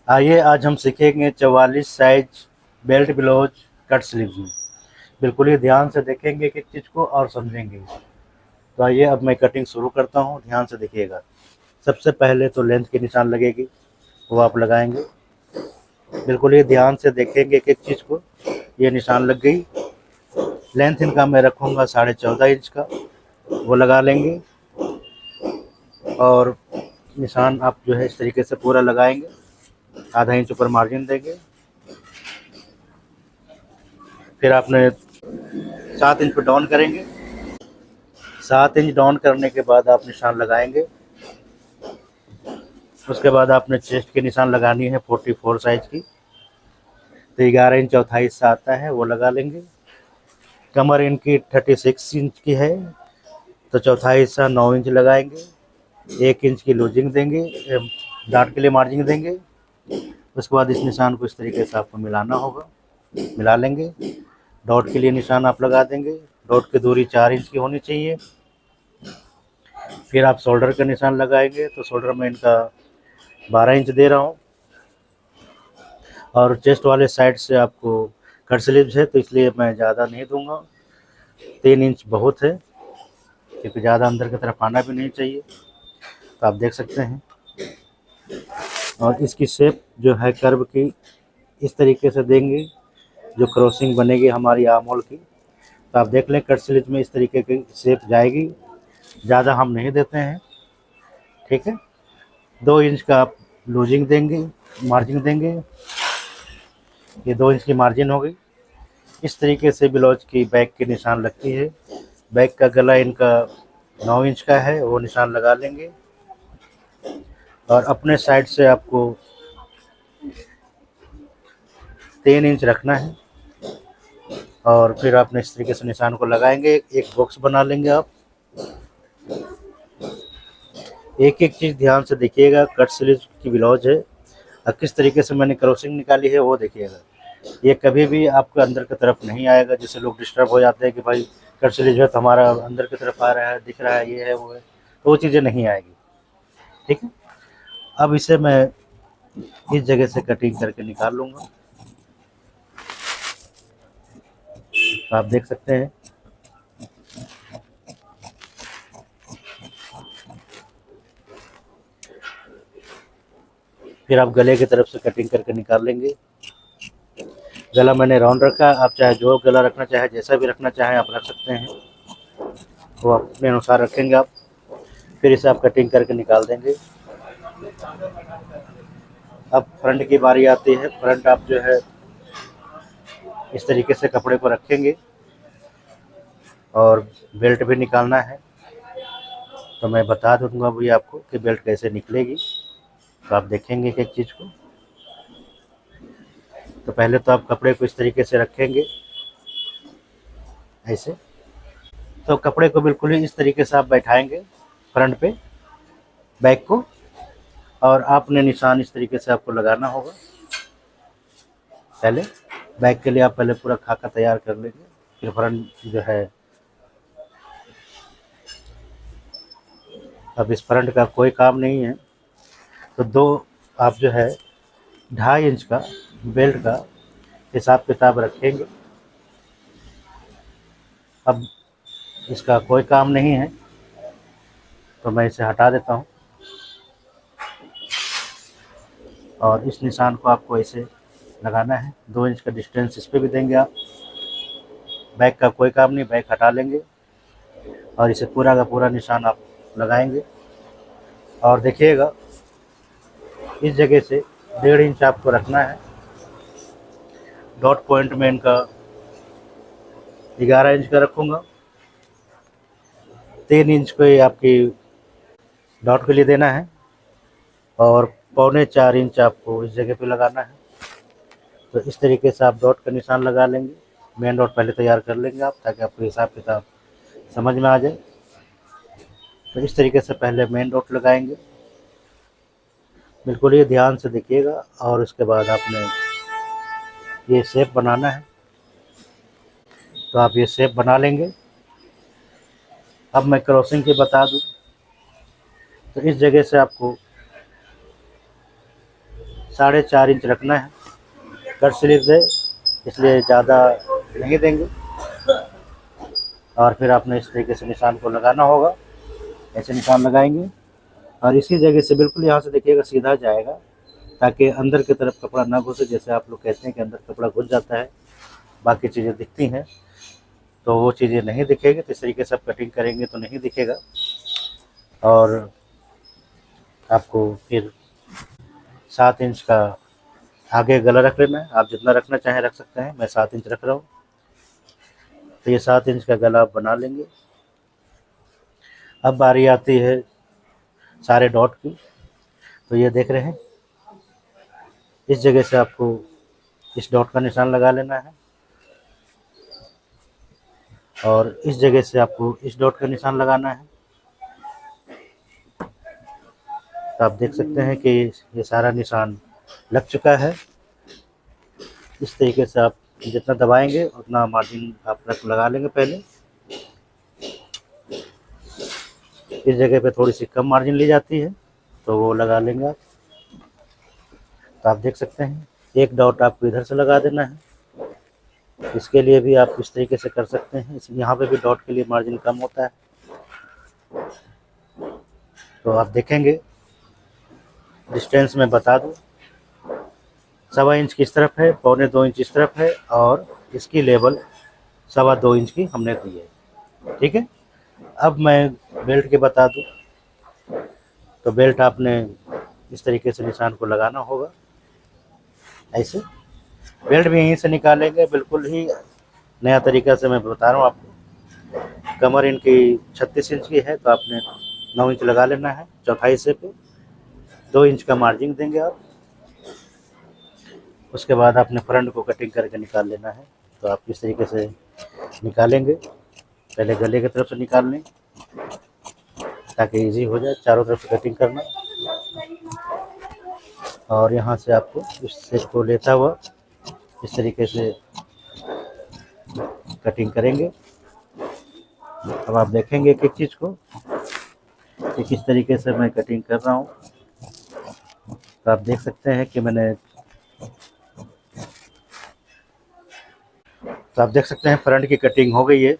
आइए आज हम सीखेंगे 44 size belt blouse cut sleeves में। बिल्कुल ही ध्यान से देखेंगे कि चीज़ को और समझेंगे। तो आइए अब मैं कटिंग शुरू करता हूँ, ध्यान से देखिएगा। सबसे पहले तो लेंथ की निशान लगेगी, वो आप लगाएंगे। बिल्कुल ही ध्यान से देखेंगे कि चीज़ को, ये निशान लग गई। लेंथ इनका मैं रखूँगा 14.5 इंच का, वो लगा लेंगे। और निशान आप जो है इस तरीके से पूरा लगाएंगे, आधा इंच ऊपर मार्जिन देंगे। फिर आपने 7 इंच पर डाउन करेंगे। 7 इंच डाउन करने के बाद आप निशान लगाएंगे। उसके बाद आपने चेस्ट की निशान लगानी है 44 साइज की, तो 11 इंच चौथाई हिस्सा आता है, वो लगा लेंगे। कमर इनकी 36 इंच की है, तो चौथाई हिस्सा 9 इंच लगाएंगे। 1 इंच की लूजिंग देंगे, डार्ट के लिए मार्जिन देंगे। उसके बाद इस निशान को इस तरीके से आपको मिलाना होगा, मिला लेंगे। डॉट के लिए निशान आप लगा देंगे। डॉट की दूरी 4 इंच की होनी चाहिए। फिर आप शोल्डर का निशान लगाएंगे, तो शोल्डर में इनका 12 इंच दे रहा हूँ। और चेस्ट वाले साइड से आपको कट स्लीव्स है, तो इसलिए मैं ज़्यादा नहीं दूंगा। 3 इंच बहुत है, क्योंकि ज़्यादा अंदर की तरफ आना भी नहीं चाहिए। तो आप देख सकते हैं। और इसकी शेप जो है कर्व की इस तरीके से देंगे, जो क्रॉसिंग बनेगी हमारी आर्म होल की। तो आप देख लें, कट स्लीव में इस तरीके की शेप जाएगी, ज़्यादा हम नहीं देते हैं, ठीक है। 2 इंच का आप लूजिंग देंगे, मार्जिन देंगे। ये 2 इंच की मार्जिन हो गई। इस तरीके से ब्लाउज की बैक की निशान लगती है। बैक का गला इनका 9 इंच का है, वो निशान लगा लेंगे। और अपने साइड से आपको 3 इंच रखना है। और फिर आपने इस तरीके से निशान को लगाएंगे, एक बॉक्स बना लेंगे आप। एक एक चीज़ ध्यान से देखिएगा। कट स्लीव की ब्लाउज है, और किस तरीके से मैंने क्रॉसिंग निकाली है वो देखिएगा। ये कभी भी आपके अंदर की तरफ नहीं आएगा, जिससे लोग डिस्टर्ब हो जाते हैं कि भाई कट स्लीव है तो हमारा अंदर की तरफ आ रहा है, दिख रहा है, ये है वो है, तो वो चीज़ें नहीं आएगी, ठीक है। अब इसे मैं इस जगह से कटिंग करके निकाल लूँगा, तो आप देख सकते हैं। फिर आप गले की तरफ से कटिंग करके निकाल लेंगे। गला मैंने राउंड रखा, आप चाहे जो गला रखना चाहे, जैसा भी रखना चाहें आप रख सकते हैं, वो अपने अनुसार रखेंगे आप। फिर इसे आप कटिंग करके निकाल देंगे। अब फ्रंट की बारी आती है। फ्रंट आप जो है इस तरीके से कपड़े को रखेंगे, और बेल्ट भी निकालना है। तो मैं बता दूंगा भी आपको कि बेल्ट कैसे निकलेगी, तो आप देखेंगे कि एक चीज़ को। तो पहले तो आप कपड़े को इस तरीके से रखेंगे, ऐसे। तो कपड़े को बिल्कुल ही इस तरीके से आप बैठाएंगे फ्रंट पे, बैक को। और आपने निशान इस तरीके से आपको लगाना होगा। पहले बैक के लिए आप पहले पूरा खाका तैयार कर लेंगे, फिर फ्रंट जो है। अब इस फ्रंट का कोई काम नहीं है, तो दो आप जो है 2.5 इंच का बेल्ट का हिसाब किताब रखेंगे। अब इसका कोई काम नहीं है, तो मैं इसे हटा देता हूँ। और इस निशान को आपको ऐसे लगाना है। 2 इंच का डिस्टेंस इस पर भी देंगे आप। बैक का कोई काम नहीं, बैक हटा लेंगे और इसे पूरा का पूरा निशान आप लगाएंगे। और देखिएगा, इस जगह से 1.5 इंच आपको रखना है। डॉट पॉइंट में इनका 11 इंच का रखूँगा। 3 इंच को ये आपकी डॉट के लिए देना है, और 3.25 इंच आपको इस जगह पे लगाना है। तो इस तरीके से आप डॉट का निशान लगा लेंगे। मेन डॉट पहले तैयार कर लेंगे आप, ताकि आपको हिसाब किताब समझ में आ जाए। तो इस तरीके से पहले मेन डॉट लगाएंगे, बिल्कुल ये ध्यान से देखिएगा। और उसके बाद आपने ये शेप बनाना है, तो आप ये शेप बना लेंगे। अब मैं क्रॉसिंग की बता दूं, तो इस जगह से आपको 4.5 इंच रखना है। कट स्लीव्स है इसलिए ज़्यादा नहीं देंगे। और फिर आपने इस तरीके से निशान को लगाना होगा। ऐसे निशान लगाएंगे और इसी जगह से बिल्कुल यहाँ से देखिएगा सीधा जाएगा, ताकि अंदर की तरफ कपड़ा ना घुसे। जैसे आप लोग कहते हैं कि अंदर कपड़ा घुस जाता है, बाकी चीज़ें दिखती हैं, तो वो चीज़ें नहीं दिखेगी। तो इस तरीके से आप कटिंग करेंगे तो नहीं दिखेगा। और आपको फिर 7 इंच का आगे गला रख लेना है। आप जितना रखना चाहें रख सकते हैं, मैं 7 इंच रख रहा हूँ। तो ये 7 इंच का गला आप बना लेंगे। अब बारी आती है सारे डॉट की। तो ये देख रहे हैं, इस जगह से आपको इस डॉट का निशान लगा लेना है और इस जगह से आपको इस डॉट का निशान लगाना है। तो आप देख सकते हैं कि ये सारा निशान लग चुका है। इस तरीके से आप जितना दबाएंगे उतना मार्जिन आप लगा लेंगे। पहले इस जगह पे थोड़ी सी कम मार्जिन ली जाती है, तो वो लगा लेंगे आप। तो आप देख सकते हैं एक डॉट आपको इधर से लगा देना है। इसके लिए भी आप इस तरीके से कर सकते हैं। यहाँ पे भी डॉट के लिए मार्जिन कम होता है। तो आप देखेंगे, डिस्टेंस में बता दूँ, 1.25 इंच की इस तरफ है, 1.25 इंच इस तरफ है और इसकी लेवल 2.25 इंच की हमने दी है। ठीक है। अब मैं बेल्ट की बता दूँ। तो बेल्ट आपने इस तरीके से निशान को लगाना होगा। ऐसे बेल्ट भी यहीं से निकालेंगे, बिल्कुल ही नया तरीका से मैं बता रहा हूँ आपको। कमर इनकी 36 इंच की है, तो आपने 9 इंच लगा लेना है चौथाई हिस्से पे। 2 इंच का मार्जिन देंगे आप। उसके बाद आपने फ्रंट को कटिंग करके निकाल लेना है। तो आप इस तरीके से निकालेंगे। पहले गले की तरफ से निकाल लें ताकि इजी हो जाए चारों तरफ से कटिंग करना। और यहाँ से आपको इस शेप को लेता हुआ इस तरीके से कटिंग करेंगे। अब आप देखेंगे एक एक चीज़ को कि किस तरीके से मैं कटिंग कर रहा हूँ। तो आप देख सकते हैं कि फ्रंट की कटिंग हो गई है।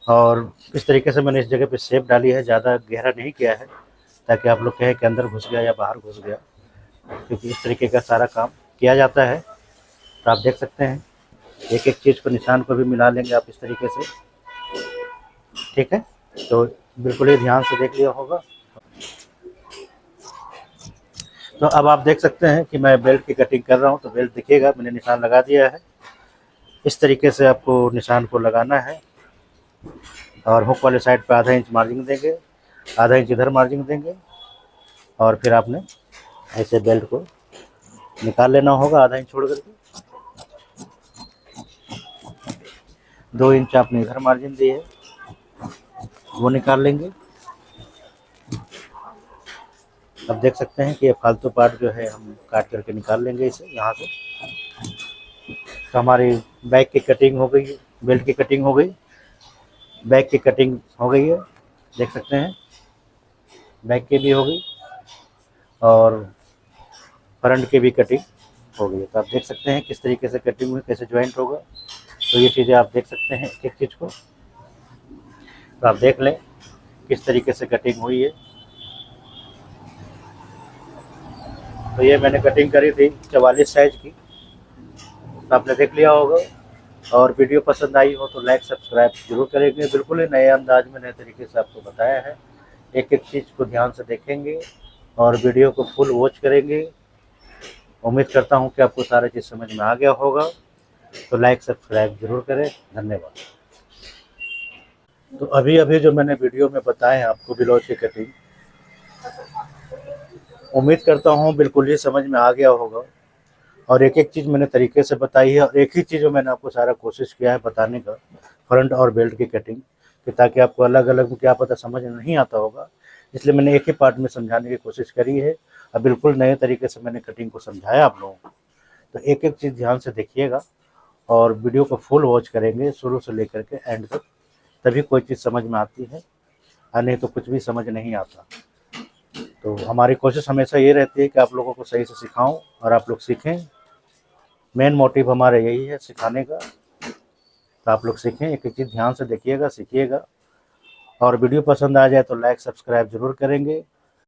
और इस तरीके से मैंने इस जगह पे शेप डाली है, ज़्यादा गहरा नहीं किया है ताकि आप लोग कहें कि अंदर घुस गया या बाहर घुस गया, क्योंकि इस तरीके का सारा काम किया जाता है। तो आप देख सकते हैं एक एक चीज़ को, निशान को भी मिला लेंगे आप इस तरीके से। ठीक है। तो बिल्कुल ही ध्यान से देख लिया होगा। तो अब आप देख सकते हैं कि मैं बेल्ट की कटिंग कर रहा हूँ। तो बेल्ट दिखेगा, मैंने निशान लगा दिया है। इस तरीके से आपको निशान को लगाना है और हुक वाले साइड पे 1/2 इंच मार्जिन देंगे, 1/2 इंच इधर मार्जिन देंगे और फिर आपने ऐसे बेल्ट को निकाल लेना होगा 1/2 इंच छोड़ करके। 2 इंच आपने इधर मार्जिन दी है, वो निकाल लेंगे। अब देख सकते हैं कि ये फालतू पार्ट जो है हम काट करके निकाल लेंगे इसे यहाँ से। तो हमारी बैक की कटिंग हो गई, बेल्ट की कटिंग हो गई, बैक की कटिंग हो गई है। देख सकते हैं बैक की भी हो गई और फ्रंट की भी कटिंग हो गई है। तो आप देख सकते हैं किस तरीके से कटिंग हुई, कैसे ज्वाइंट होगा। तो ये चीज़ें आप देख सकते हैं एक चीज़ को। तो आप देख लें किस तरीके से कटिंग हुई है। तो ये मैंने कटिंग करी थी 44 साइज की। तो आपने देख लिया होगा। और वीडियो पसंद आई हो तो लाइक सब्सक्राइब जरूर करेंगे। बिल्कुल ही नए अंदाज में नए तरीके से आपको बताया है। एक एक चीज़ को ध्यान से देखेंगे और वीडियो को फुल वॉच करेंगे। उम्मीद करता हूँ कि आपको सारा चीज़ समझ में आ गया होगा। तो लाइक सब्सक्राइब जरूर करें। धन्यवाद। तो अभी अभी जो मैंने वीडियो में बताए आपको ब्लाउज की कटिंग, उम्मीद करता हूँ बिल्कुल ही समझ में आ गया होगा। और एक एक चीज़ मैंने तरीके से बताई है और एक ही चीज़ मैंने आपको सारा कोशिश किया है बताने का, फ्रंट और बेल्ट की कटिंग, कि ताकि आपको अलग अलग में क्या पता समझ नहीं आता होगा, इसलिए मैंने एक ही पार्ट में समझाने की कोशिश करी है। और बिल्कुल नए तरीके से मैंने कटिंग को समझाया आप लोगों को। तो एक एक चीज़ ध्यान से देखिएगा और वीडियो को फुल वॉच करेंगे शुरू से लेकर के एंड तक, तभी कोई चीज़ समझ में आती है, और नहीं तो कुछ भी समझ नहीं आता। तो हमारी कोशिश हमेशा ये रहती है कि आप लोगों को सही से सिखाऊं और आप लोग सीखें। मेन मोटिव हमारा यही है, सिखाने का। तो आप लोग सीखें, एक एक चीज़ ध्यान से देखिएगा, सीखिएगा। और वीडियो पसंद आ जाए तो लाइक सब्सक्राइब ज़रूर करेंगे।